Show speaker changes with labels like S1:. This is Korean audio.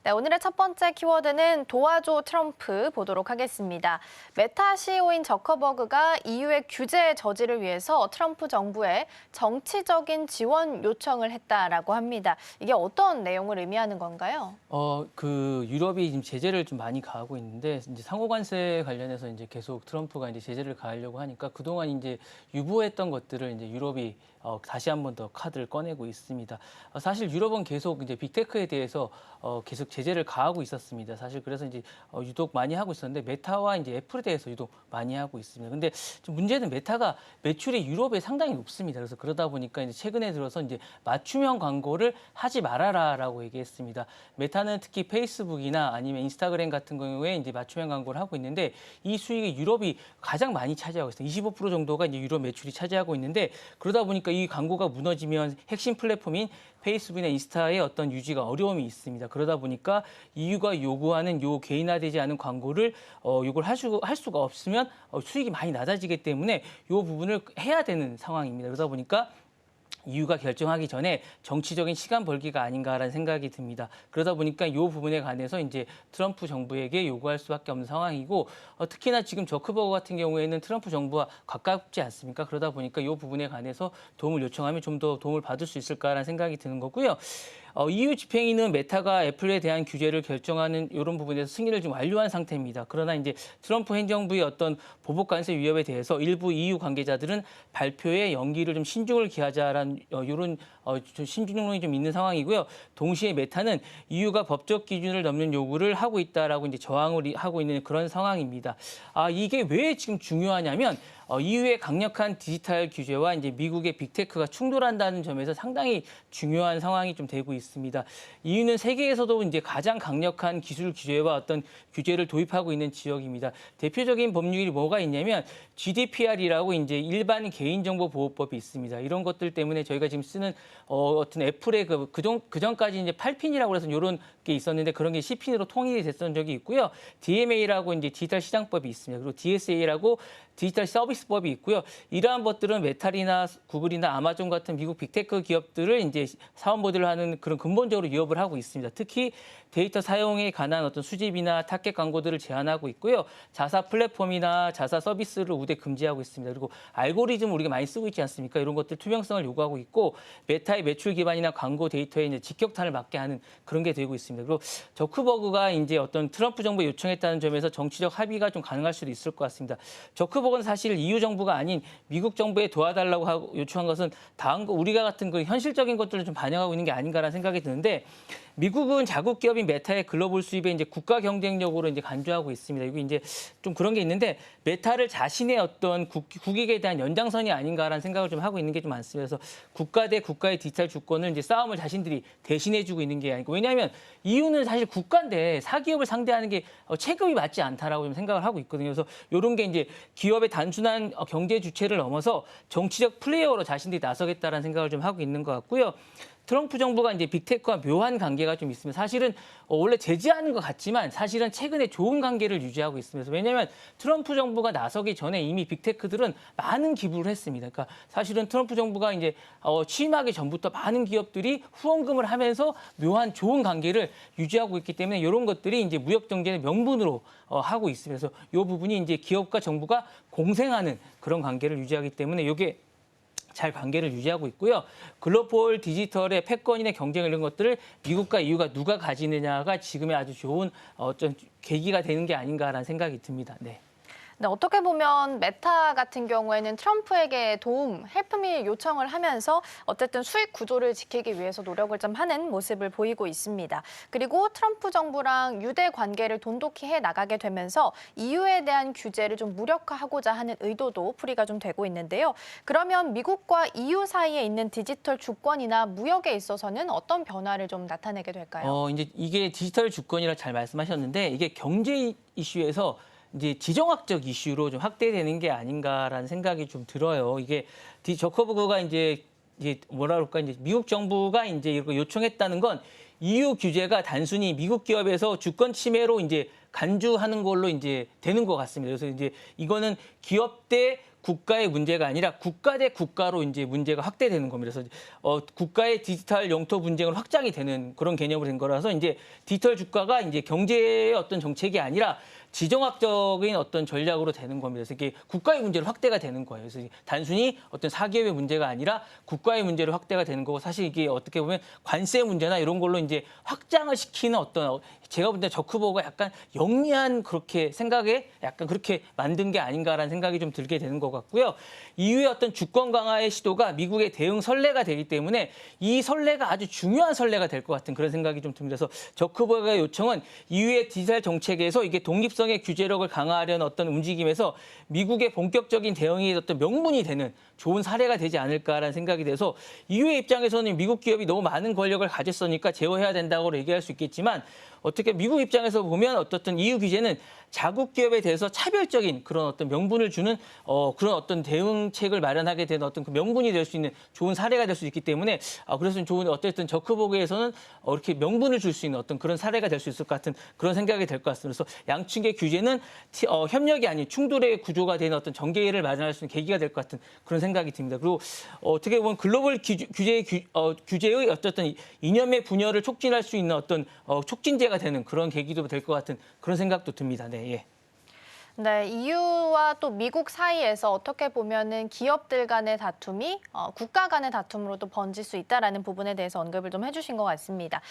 S1: 네, 오늘의 첫 번째 키워드는 도와줘 트럼프 보도록 하겠습니다. 메타 CEO인 저커버그가 EU의 규제 저지를 위해서 트럼프 정부에 정치적인 지원 요청을 했다라고 합니다. 이게 어떤 내용을 의미하는 건가요?
S2: 유럽이 지금 제재를 좀 많이 가하고 있는데 이제 상호관세 관련해서 이제 계속 트럼프가 이제 제재를 가하려고 하니까 그동안 이제 유보했던 것들을 이제 유럽이 다시 한 번 더 카드를 꺼내고 있습니다. 사실 유럽은 계속 이제 빅테크에 대해서 계속 제재를 가하고 있었습니다. 사실 그래서 이제 유독 많이 하고 있었는데 메타와 이제 애플에 대해서 유독 많이 하고 있습니다. 근데 좀 문제는 메타가 매출이 유럽에 상당히 높습니다. 그래서 그러다 보니까 이제 최근에 들어서 이제 맞춤형 광고를 하지 말아라라고 얘기했습니다. 메타는 특히 페이스북이나 아니면 인스타그램 같은 경우에 이제 맞춤형 광고를 하고 있는데 이 수익이 유럽이 가장 많이 차지하고 있어요. 25% 정도가 이제 유럽 매출이 차지하고 있는데 그러다 보니까 이 광고가 무너지면 핵심 플랫폼인 페이스북이나 인스타의 어떤 유지가 어려움이 있습니다. 그러다 보니까 EU가 요구하는 요 개인화되지 않은 광고를 요걸 할 수가 없으면 수익이 많이 낮아지기 때문에 요 부분을 해야 되는 상황입니다. 그러다 보니까 EU가 결정하기 전에 정치적인 시간 벌기가 아닌가라는 생각이 듭니다. 그러다 보니까 이 부분에 관해서 이제 트럼프 정부에게 요구할 수밖에 없는 상황이고 특히나 지금 저크버그 같은 경우에는 트럼프 정부와 가깝지 않습니까? 그러다 보니까 이 부분에 관해서 도움을 요청하면 좀 더 도움을 받을 수 있을까라는 생각이 드는 거고요. EU 집행위는 메타가 애플에 대한 규제를 결정하는 이런 부분에서 승인을 좀 완료한 상태입니다. 그러나 이제 트럼프 행정부의 어떤 보복 관세 위협에 대해서 일부 EU 관계자들은 발표에 연기를 좀 신중을 기하자라는 이런 신중론이 좀 있는 상황이고요. 동시에 메타는 EU가 법적 기준을 넘는 요구를 하고 있다라고 이제 저항을 하고 있는 그런 상황입니다. 이게 왜 지금 중요하냐면 EU의 강력한 디지털 규제와 이제 미국의 빅테크가 충돌한다는 점에서 상당히 중요한 상황이 좀 되고 있습니다. EU는 세계에서도 이제 가장 강력한 기술 규제와 어떤 규제를 도입하고 있는 지역입니다. 대표적인 법률이 뭐가 있냐면 GDPR이라고 이제 일반 개인정보보호법이 있습니다. 이런 것들 때문에 저희가 지금 쓰는 어떤 애플의 그전까지 이제 8핀이라고 해서 이런 게 있었는데 그런 게 10핀으로 통일이 됐던 적이 있고요. DMA라고 이제 디지털 시장법이 있습니다. 그리고 DSA라고 디지털 서비스법이 있고요. 이러한 것들은 메탈이나 구글이나 아마존 같은 미국 빅테크 기업들을 이제 사업 모델을 하는 그런 근본적으로 위협을 하고 있습니다. 특히 데이터 사용에 관한 어떤 수집이나 타겟 광고들을 제한하고 있고요. 자사 플랫폼이나 자사 서비스를 우대 금지하고 있습니다. 그리고 알고리즘을 우리가 많이 쓰고 있지 않습니까? 이런 것들 투명성을 요구하고 있고 메타의 매출 기반이나 광고 데이터에 이제 직격탄을 맞게 하는 그런 게 되고 있습니다. 그리고 저크버그가 이제 어떤 트럼프 정부에 요청했다는 점에서 정치적 합의가 좀 가능할 수도 있을 것 같습니다. 저크버그는 사실 EU 정부가 아닌 미국 정부에 도와달라고 하고 요청한 것은 우리가 같은 그 현실적인 것들을 좀 반영하고 있는 게 아닌가라는 생각이 드는데 미국은 자국 기업인 메타의 글로벌 수입에 이제 국가 경쟁력으로 이제 간주하고 있습니다. 이게 이제 좀 그런 게 있는데 메타를 자신의 어떤 국익에 대한 연장선이 아닌가라는 생각을 좀 하고 있는 게 좀 많습니다. 그래서 국가 대 국가의 디지털 주권을 이제 싸움을 자신들이 대신해주고 있는 게 아니고 왜냐하면 EU는 사실 국가인데 사기업을 상대하는 게 체급이 맞지 않다라고 좀 생각을 하고 있거든요. 그래서 이런 게 이제 기업의 단순한 경제 주체를 넘어서 정치적 플레이어로 자신들이 나서겠다라는 생각을 좀 하고 있는 것 같고요. 트럼프 정부가 이제 빅테크와 묘한 관계가 좀 있습니다. 사실은 원래 제재하는 것 같지만 사실은 최근에 좋은 관계를 유지하고 있습니다. 왜냐하면 트럼프 정부가 나서기 전에 이미 빅테크들은 많은 기부를 했습니다. 그러니까 사실은 트럼프 정부가 이제 취임하기 전부터 많은 기업들이 후원금을 하면서 묘한 좋은 관계를 유지하고 있기 때문에 이런 것들이 이제 무역 경제의 명분으로 하고 있습니다. 그래서 이 부분이 이제 기업과 정부가 공생하는 그런 관계를 유지하기 때문에 이게 잘 관계를 유지하고 있고요. 글로벌 디지털의 패권이나 경쟁 이런 것들을 미국과 EU가 누가 가지느냐가 지금의 아주 좋은 어떤 계기가 되는 게 아닌가라는 생각이 듭니다. 네.
S1: 네, 어떻게 보면 메타 같은 경우에는 트럼프에게 헬프미 요청을 하면서 어쨌든 수익 구조를 지키기 위해서 노력을 좀 하는 모습을 보이고 있습니다. 그리고 트럼프 정부랑 유대 관계를 돈독히 해 나가게 되면서 EU에 대한 규제를 좀 무력화하고자 하는 의도도 풀이가 좀 되고 있는데요. 그러면 미국과 EU 사이에 있는 디지털 주권이나 무역에 있어서는 어떤 변화를 좀 나타내게 될까요?
S2: 이제 이게 디지털 주권이라 잘 말씀하셨는데 이게 경제 이슈에서 이제 지정학적 이슈로 좀 확대되는 게 아닌가라는 생각이 좀 들어요. 이게 저커버그가 이제 뭐라 그럴까 이제 미국 정부가 이제 이거 요청했다는 건 EU 규제가 단순히 미국 기업에서 주권 침해로 이제 간주하는 걸로 이제 되는 것 같습니다. 그래서 이제 이거는 기업 대 국가의 문제가 아니라 국가 대 국가로 이제 문제가 확대되는 겁니다. 그래서 국가의 디지털 영토 분쟁은 확장이 되는 그런 개념으로 된 거라서 이제 디지털 주가가 이제 경제의 어떤 정책이 아니라 지정학적인 어떤 전략으로 되는 겁니다. 그래서 이게 국가의 문제로 확대가 되는 거예요. 그래서 단순히 어떤 사기업의 문제가 아니라 국가의 문제로 확대가 되는 거고 사실 이게 어떻게 보면 관세 문제나 이런 걸로 이제 확장을 시키는 어떤 제가 볼 때 저크버그가 약간 영리한 그렇게 생각에 약간 그렇게 만든 게 아닌가라는 생각이 좀 들게 되는 것 같고요. 이후에 어떤 주권 강화의 시도가 미국의 대응 선례가 되기 때문에 이 선례가 아주 중요한 선례가 될 것 같은 그런 생각이 좀 듭니다. 그래서 저크버그의 요청은 이후의 디지털 정책에서 이게 독립성의 규제력을 강화하려는 어떤 움직임에서 미국의 본격적인 대응이 어떤 명분이 되는 좋은 사례가 되지 않을까라는 생각이 돼서 이후의 입장에서는 미국 기업이 너무 많은 권력을 가졌으니까 제어해야 된다고 얘기할 수 있겠지만 어떻게 미국 입장에서 보면 어떻든 EU 규제는 자국 기업에 대해서 차별적인 그런 어떤 명분을 주는 그런 어떤 대응책을 마련하게 되는 어떤 그 명분이 될 수 있는 좋은 사례가 될 수 있기 때문에 그래서 좋은 어쨌든 저크버그에서는 이렇게 명분을 줄 수 있는 어떤 그런 사례가 될 수 있을 것 같은 그런 생각이 될 것 같습니다. 그래서 양측의 규제는 협력이 아닌 충돌의 구조가 되는 어떤 전개를 마련할 수 있는 계기가 될 것 같은 그런 생각이 듭니다. 그리고 어떻게 보면 글로벌 규제의 어쨌든 이념의 분열을 촉진할 수 있는 어떤 촉진제가 되는 그런 계기도 될 것 같은 그런 생각도 듭니다. 네, 예.
S1: 네, EU와 또 미국 사이에서 어떻게 보면은 기업들 간의 다툼이 국가 간의 다툼으로도 번질 수 있다라는 부분에 대해서 언급을 좀 해주신 것 같습니다.